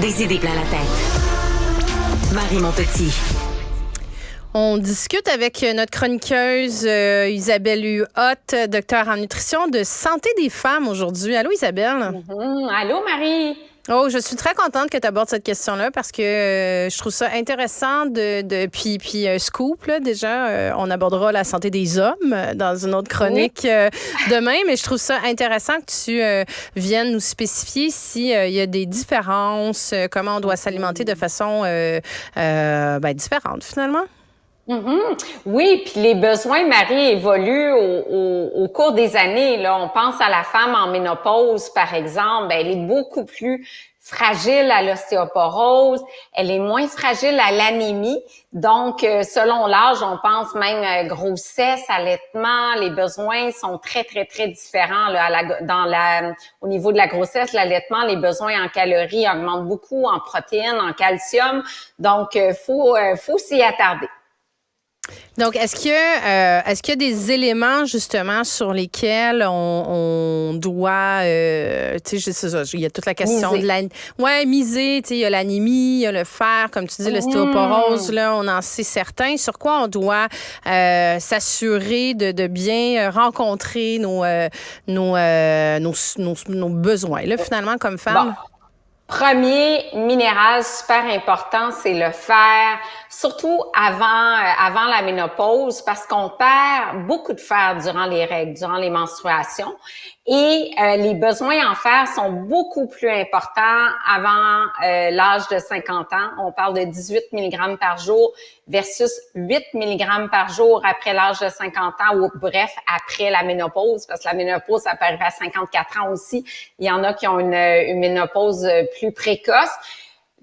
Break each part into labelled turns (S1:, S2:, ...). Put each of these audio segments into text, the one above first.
S1: Des idées plein la tête. Marie Montpetit.
S2: On discute avec notre chroniqueuse Isabelle Huot, docteure en nutrition de santé des femmes aujourd'hui. Allô Isabelle?
S3: Allô Marie?
S2: Oh, je suis très contente que tu abordes cette question-là parce que je trouve ça intéressant puis scoop là, déjà on abordera la santé des hommes dans une autre chronique demain, mais je trouve ça intéressant que tu viennes nous spécifier s'il y a des différences, comment on doit s'alimenter de façon différente finalement.
S3: Oui, puis les besoins, Marie, évoluent au cours des années. Là, on pense à la femme en ménopause, par exemple, elle est beaucoup plus fragile à l'ostéoporose, elle est moins fragile à l'anémie. Donc, selon l'âge, on pense même grossesse, allaitement, les besoins sont très, très, très différents. Là, au niveau de la grossesse, l'allaitement, les besoins en calories augmentent beaucoup, en protéines, en calcium. Donc, faut s'y attarder.
S2: Donc, est-ce qu'il y a des éléments justement sur lesquels on doit, tu sais, c'est ça, il y a toute la question miser, tu sais, il y a l'anémie, il y a le fer, comme tu dis, l'ostéoporose, là, on en sait certains. Sur quoi on doit s'assurer de bien rencontrer nos besoins, là, finalement, comme femme?
S3: Bon. Premier minéral super important, c'est le fer, surtout avant la ménopause, parce qu'on perd beaucoup de fer durant les règles, durant les menstruations, et les besoins en fer sont beaucoup plus importants avant l'âge de 50 ans. On parle de 18 mg par jour versus 8 mg par jour après l'âge de 50 ans, ou bref, après la ménopause, parce que la ménopause, ça peut arriver à 54 ans aussi. Il y en a qui ont une ménopause plus précoce.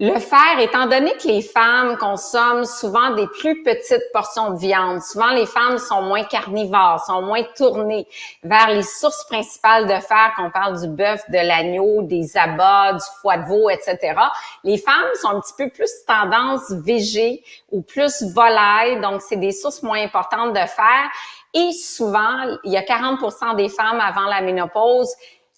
S3: Le fer, étant donné que les femmes consomment souvent des plus petites portions de viande, souvent les femmes sont moins carnivores, sont moins tournées vers les sources principales de fer, qu'on parle du bœuf, de l'agneau, des abats, du foie de veau, etc. Les femmes sont un petit peu plus tendance végé ou plus volaille, donc c'est des sources moins importantes de fer. Et souvent, il y a 40% des femmes avant la ménopause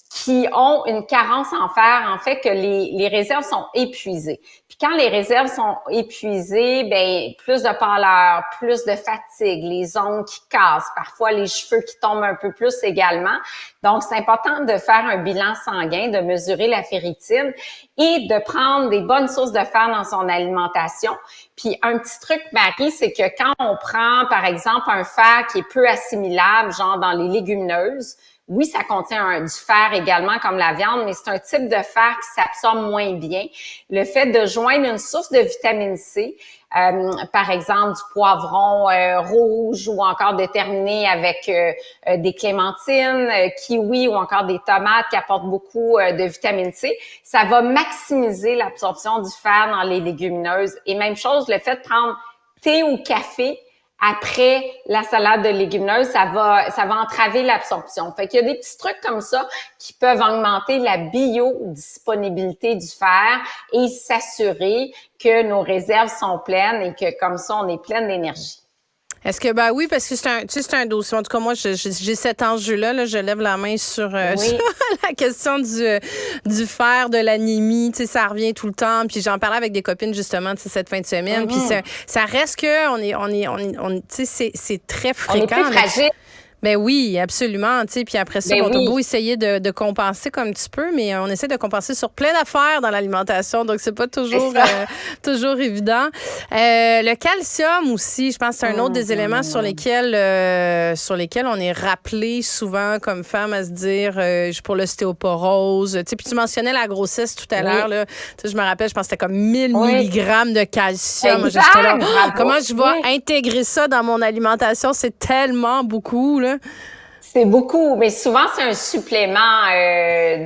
S3: qui ont une carence en fer, en fait, que les réserves sont épuisées. Puis quand les réserves sont épuisées, ben plus de pâleur, plus de fatigue, les ongles qui cassent, parfois les cheveux qui tombent un peu plus également. Donc, c'est important de faire un bilan sanguin, de mesurer la ferritine et de prendre des bonnes sources de fer dans son alimentation. Puis un petit truc, Marie, c'est que quand on prend, par exemple, un fer qui est peu assimilable, genre dans les légumineuses, oui, ça contient du fer également comme la viande, mais c'est un type de fer qui s'absorbe moins bien. Le fait de joindre une source de vitamine C, par exemple du poivron rouge ou encore de terminer avec des clémentines, kiwis ou encore des tomates qui apportent beaucoup de vitamine C, ça va maximiser l'absorption du fer dans les légumineuses. Et même chose, le fait de prendre thé ou café après la salade de légumineuses, ça va entraver l'absorption. Fait qu'il y a des petits trucs comme ça qui peuvent augmenter la biodisponibilité du fer et s'assurer que nos réserves sont pleines et que comme ça, on est pleine d'énergie.
S2: Est-ce que, oui, parce que c'est un dossier. En tout cas, moi, j'ai cet enjeu-là. Là, je lève la main sur la question du fer, de l'anémie. Tu sais, ça revient tout le temps. Puis j'en parlais avec des copines, justement, tu sais, cette fin de semaine. Puis ça reste que tu sais, c'est très fréquent.
S3: On est plus fragile.
S2: Ben oui, absolument. Tu sais, puis après ça, t'as beau essayer de compenser comme tu peux, mais on essaie de compenser sur plein d'affaires dans l'alimentation, donc c'est pas toujours évident. Le calcium aussi, je pense que c'est un autre des éléments sur lesquels on est rappelé souvent comme femme à se dire pour l'ostéoporose. Tu sais, puis tu mentionnais la grossesse tout à l'heure là. Tu sais, je me rappelle, je pense que c'était comme 1000 milligrammes de calcium. Moi, j'étais là, comment je vais intégrer ça dans mon alimentation? C'est tellement beaucoup là.
S3: C'est beaucoup, mais souvent c'est un supplément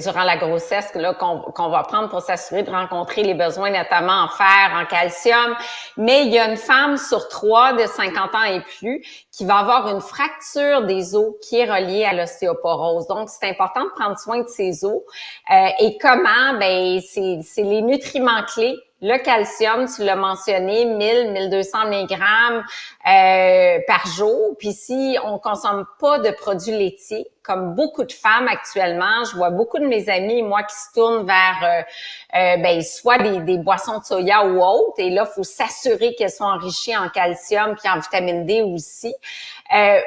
S3: durant la grossesse là qu'on va prendre pour s'assurer de rencontrer les besoins, notamment en fer, en calcium. Mais il y a une femme sur 3 de 50 ans et plus qui va avoir une fracture des os qui est reliée à l'ostéoporose. Donc, c'est important de prendre soin de ses os. Et comment? Ben, c'est les nutriments clés. Le calcium, tu l'as mentionné, 1200 mg par jour. Puis si on consomme pas de produits laitiers, comme beaucoup de femmes actuellement, je vois beaucoup de mes amis, moi, qui se tournent vers soit des boissons de soya ou autres. Et là, il faut s'assurer qu'elles sont enrichies en calcium puis en vitamine D aussi.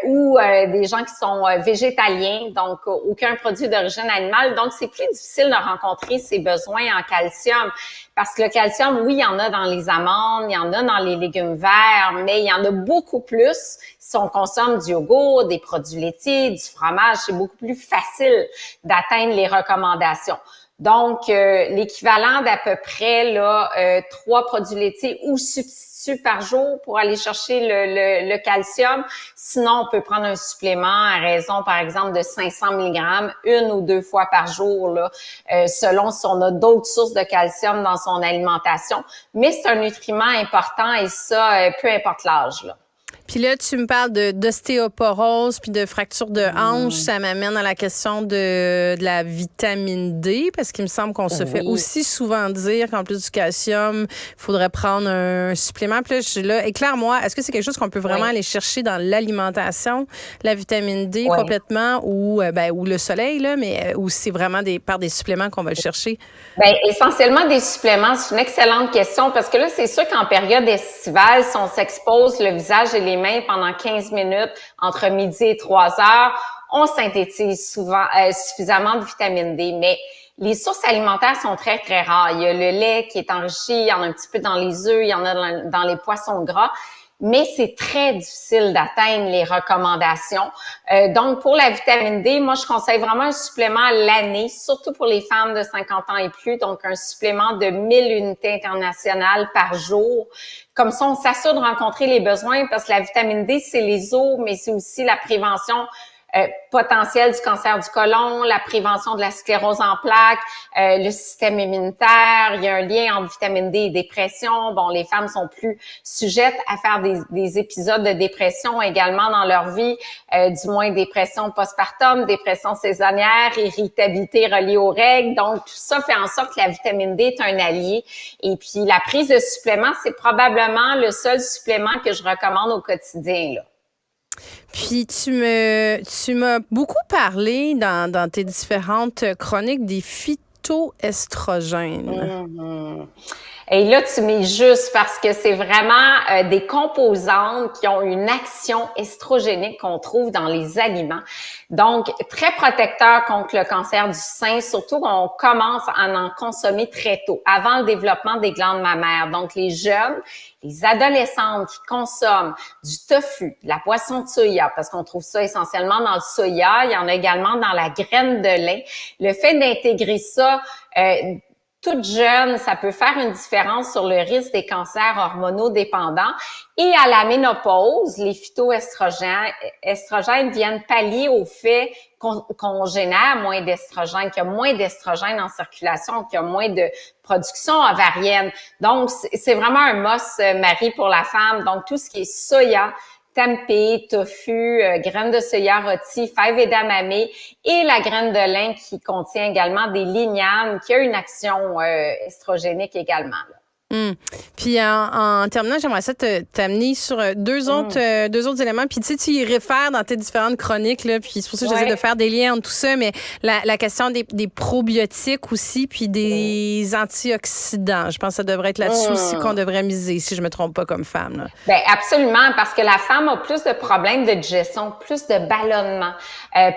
S3: Ou des gens qui sont végétaliens, donc aucun produit d'origine animale. Donc, c'est plus difficile de rencontrer ces besoins en calcium. Parce que le calcium, oui, il y en a dans les amandes, il y en a dans les légumes verts, mais il y en a beaucoup plus si on consomme du yogourt, des produits laitiers, du fromage. C'est beaucoup plus facile d'atteindre les recommandations. Donc, l'équivalent d'à peu près 3 produits laitiers ou substituts par jour pour aller chercher le calcium. Sinon, on peut prendre un supplément à raison, par exemple, de 500 mg 1 ou 2 fois par jour, selon si on a d'autres sources de calcium dans son alimentation. Mais c'est un nutriment important et ça, peu importe l'âge, là.
S2: Puis là, tu me parles d'ostéoporose puis de fracture de hanche. Ça m'amène à la question de la vitamine D, parce qu'il me semble qu'on se fait aussi souvent dire qu'en plus du calcium, il faudrait prendre un supplément. Puis là, éclaire-moi, est-ce que c'est quelque chose qu'on peut vraiment aller chercher dans l'alimentation, la vitamine D complètement, ou le soleil, là, mais ou c'est vraiment par des suppléments qu'on va le chercher?
S3: Bien, essentiellement des suppléments, c'est une excellente question, parce que là, c'est sûr qu'en période estivale, si on s'expose le visage et les mains pendant 15 minutes entre midi et 3 heures, on synthétise suffisamment de vitamine D. Mais les sources alimentaires sont très, très rares. Il y a le lait qui est enrichi, il y en a un petit peu dans les œufs, il y en a dans les poissons gras. Mais c'est très difficile d'atteindre les recommandations. Donc, pour la vitamine D, moi, je conseille vraiment un supplément à l'année, surtout pour les femmes de 50 ans et plus. Donc, un supplément de 1000 unités internationales par jour. Comme ça, on s'assure de rencontrer les besoins parce que la vitamine D, c'est les os, mais c'est aussi la prévention potentiel du cancer du côlon, la prévention de la sclérose en plaques, le système immunitaire. Il y a un lien entre vitamine D et dépression. Bon, les femmes sont plus sujettes à faire des épisodes de dépression également dans leur vie, du moins dépression postpartum, dépression saisonnière, irritabilité reliée aux règles. Donc, tout ça fait en sorte que la vitamine D est un allié. Et puis, la prise de suppléments, c'est probablement le seul supplément que je recommande au quotidien, là.
S2: Puis tu m'as beaucoup parlé dans tes différentes chroniques des phytoestrogènes.
S3: Et là, tu mets juste parce que c'est vraiment des composantes qui ont une action estrogénique qu'on trouve dans les aliments. Donc, très protecteur contre le cancer du sein, surtout qu'on commence à en consommer très tôt, avant le développement des glandes mammaires. Donc, les jeunes, les adolescentes qui consomment du tofu, de la poisson de soya, parce qu'on trouve ça essentiellement dans le soya, il y en a également dans la graine de lin. Le fait d'intégrer ça toute jeune, ça peut faire une différence sur le risque des cancers hormonaux dépendants. Et à la ménopause, les phytoestrogènes viennent pallier au fait qu'on génère moins d'estrogènes, qu'il y a moins d'estrogènes en circulation, qu'il y a moins de production ovarienne. Donc, c'est vraiment un must, Marie, pour la femme. Donc, tout ce qui est soya, tempeh, tofu, graines de soya rôties, fèves edamame et la graine de lin qui contient également des lignanes, qui a une action estrogénique également, là.
S2: Puis en terminant, j'aimerais ça t'amener sur deux autres éléments. Puis tu y réfères dans tes différentes chroniques, là, puis c'est pour ça que j'essaie de faire des liens entre tout ça, mais la question des probiotiques aussi, puis des antioxydants. Je pense que ça devrait être là-dessus aussi qu'on devrait miser, si je me trompe pas comme femme, là.
S3: Ben absolument, parce que la femme a plus de problèmes de digestion, plus de ballonnement,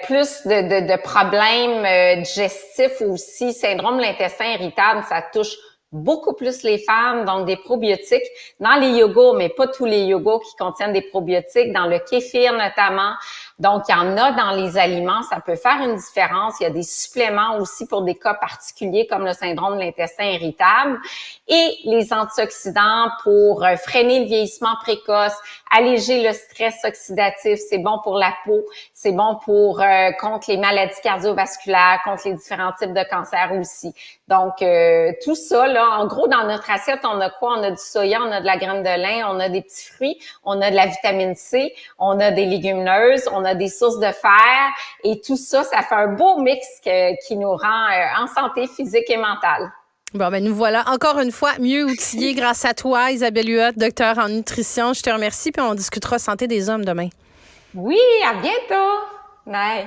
S3: plus de problèmes digestifs aussi. Syndrome de l'intestin irritable, ça touche beaucoup plus les femmes, donc des probiotiques dans les yogourts, mais pas tous les yogourts qui contiennent des probiotiques, dans le kéfir notamment. Donc, il y en a dans les aliments, ça peut faire une différence. Il y a des suppléments aussi pour des cas particuliers comme le syndrome de l'intestin irritable et les antioxydants pour freiner le vieillissement précoce, alléger le stress oxydatif, c'est bon pour la peau, c'est bon pour contre les maladies cardiovasculaires, contre les différents types de cancers aussi. Donc, tout ça, là, en gros, dans notre assiette, on a quoi? On a du soya, on a de la graine de lin, on a des petits fruits, on a de la vitamine C, on a des légumineuses, on a des sources de fer et tout ça, ça fait un beau mix qui nous rend en santé physique et mentale.
S2: Bon, ben nous voilà encore une fois mieux outillés grâce à toi, Isabelle Huot, docteur en nutrition. Je te remercie, puis on discutera santé des hommes demain.
S3: Oui, à bientôt. Bye.